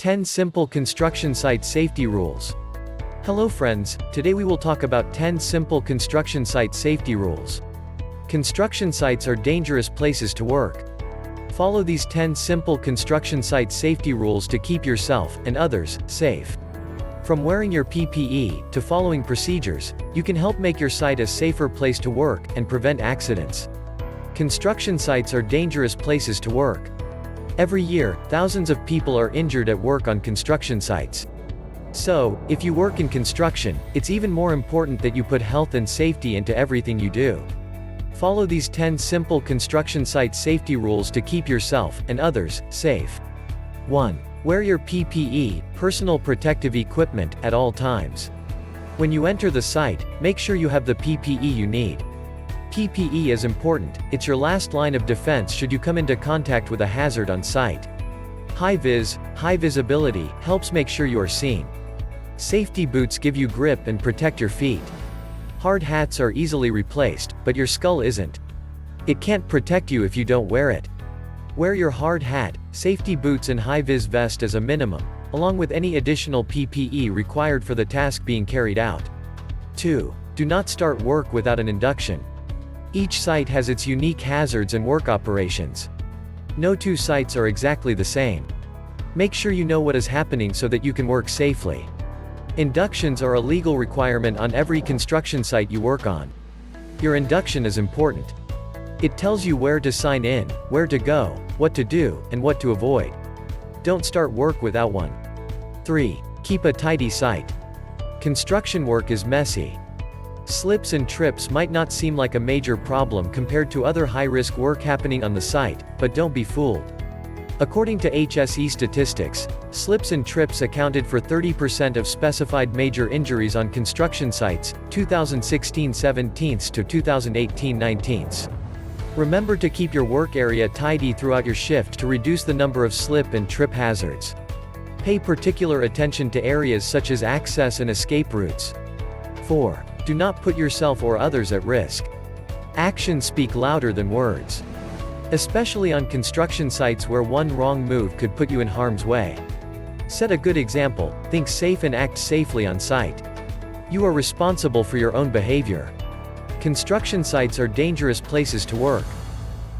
10 Simple Construction Site Safety Rules. Hello friends, today we will talk about 10 simple construction site safety rules. Construction sites are dangerous places to work. Follow these 10 simple construction site safety rules to keep yourself and others safe. From wearing your PPE to following procedures, you can help make your site a safer place to work and prevent accidents. Construction sites are dangerous places to work. Every year, thousands of people are injured at work on construction sites. So, if you work in construction, it's even more important that you put health and safety into everything you do. Follow these 10 simple construction site safety rules to keep yourself and others safe. 1. Wear your PPE, personal protective equipment, at all times. When you enter the site, make sure you have the PPE you need. PPE is important, it's your last line of defense should you come into contact with a hazard on site. Hi-vis, high visibility, helps make sure you are seen. Safety boots give you grip and protect your feet. Hard hats are easily replaced, but your skull isn't. It can't protect you if you don't wear it. Wear your hard hat, safety boots and high-vis vest as a minimum, along with any additional PPE required for the task being carried out. 2. Do not start work without an induction. Each site has its unique hazards and work operations. No two sites are exactly the same. Make sure you know what is happening so that you can work safely. Inductions are a legal requirement on every construction site you work on. Your induction is important. It tells you where to sign in, where to go, what to do, and what to avoid. Don't start work without one. 3. Keep a tidy site. Construction work is messy. Slips and trips might not seem like a major problem compared to other high-risk work happening on the site, but don't be fooled. According to HSE statistics, slips and trips accounted for 30% of specified major injuries on construction sites, 2016-17 to 2018-19. Remember to keep your work area tidy throughout your shift to reduce the number of slip and trip hazards. Pay particular attention to areas such as access and escape routes. 4. Do not put yourself or others at risk. Actions speak louder than words. Especially on construction sites where one wrong move could put you in harm's way. Set a good example, think safe and act safely on site. You are responsible for your own behavior. Construction sites are dangerous places to work.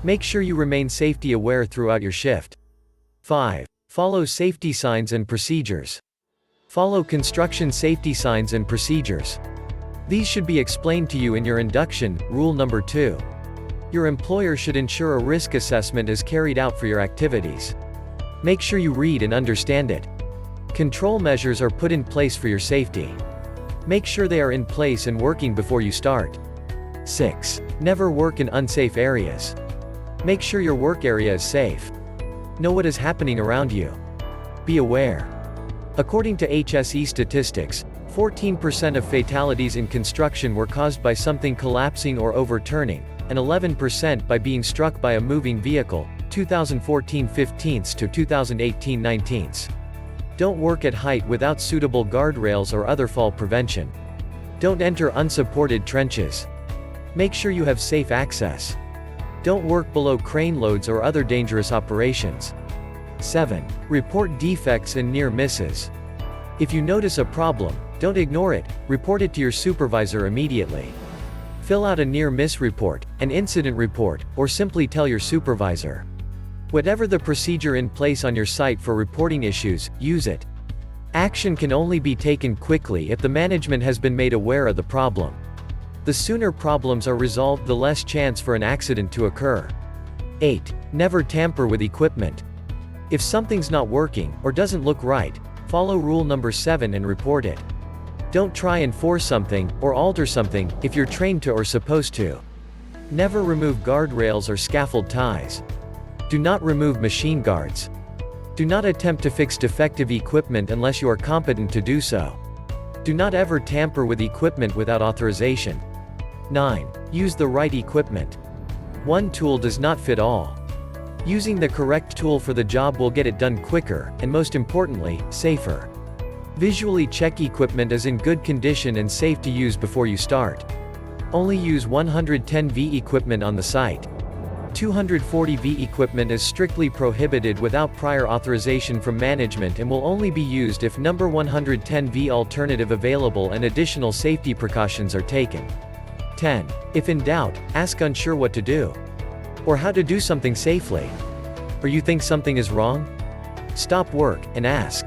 Make sure you remain safety aware throughout your shift. 5. Follow safety signs and procedures. Follow construction safety signs and procedures. These should be explained to you in your induction. Rule number 2. Your employer should ensure a risk assessment is carried out for your activities. Make sure you read and understand it. Control measures are put in place for your safety. Make sure they are in place and working before you start. 6. Never work in unsafe areas. Make sure your work area is safe. Know what is happening around you. Be aware. According to HSE statistics, 14% of fatalities in construction were caused by something collapsing or overturning, and 11% by being struck by a moving vehicle, 2014-15 to 2018-19. Don't work at height without suitable guardrails or other fall prevention. Don't enter unsupported trenches. Make sure you have safe access. Don't work below crane loads or other dangerous operations. 7. Report defects and near misses. If you notice a problem, don't ignore it, report it to your supervisor immediately. Fill out a near-miss report, an incident report, or simply tell your supervisor. Whatever the procedure in place on your site for reporting issues, use it. Action can only be taken quickly if the management has been made aware of the problem. The sooner problems are resolved, the less chance for an accident to occur. 8. Never tamper with equipment. If something's not working, or doesn't look right, follow rule number 7 and report it. Don't try and force something, or alter something, if you're trained to or supposed to. Never remove guardrails or scaffold ties. Do not remove machine guards. Do not attempt to fix defective equipment unless you are competent to do so. Do not ever tamper with equipment without authorization. 9. Use the right equipment. One tool does not fit all. Using the correct tool for the job will get it done quicker, and most importantly, safer. Visually check equipment is in good condition and safe to use before you start. Only use 110V equipment on the site. 240V equipment is strictly prohibited without prior authorization from management and will only be used if number 110V alternative available and additional safety precautions are taken. 10. If in doubt, ask unsure what to do. Or how to do something safely. Or you think something is wrong? Stop work, and ask.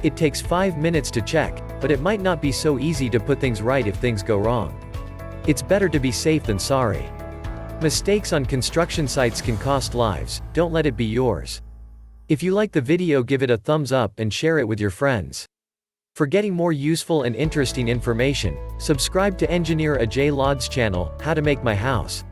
It takes 5 minutes to check, but it might not be so easy to put things right if things go wrong. It's better to be safe than sorry. Mistakes on construction sites can cost lives, don't let it be yours. If you like the video, give it a thumbs up and share it with your friends. For getting more useful and interesting information, subscribe to Engineer Ajay Lod's channel, How to Make My House.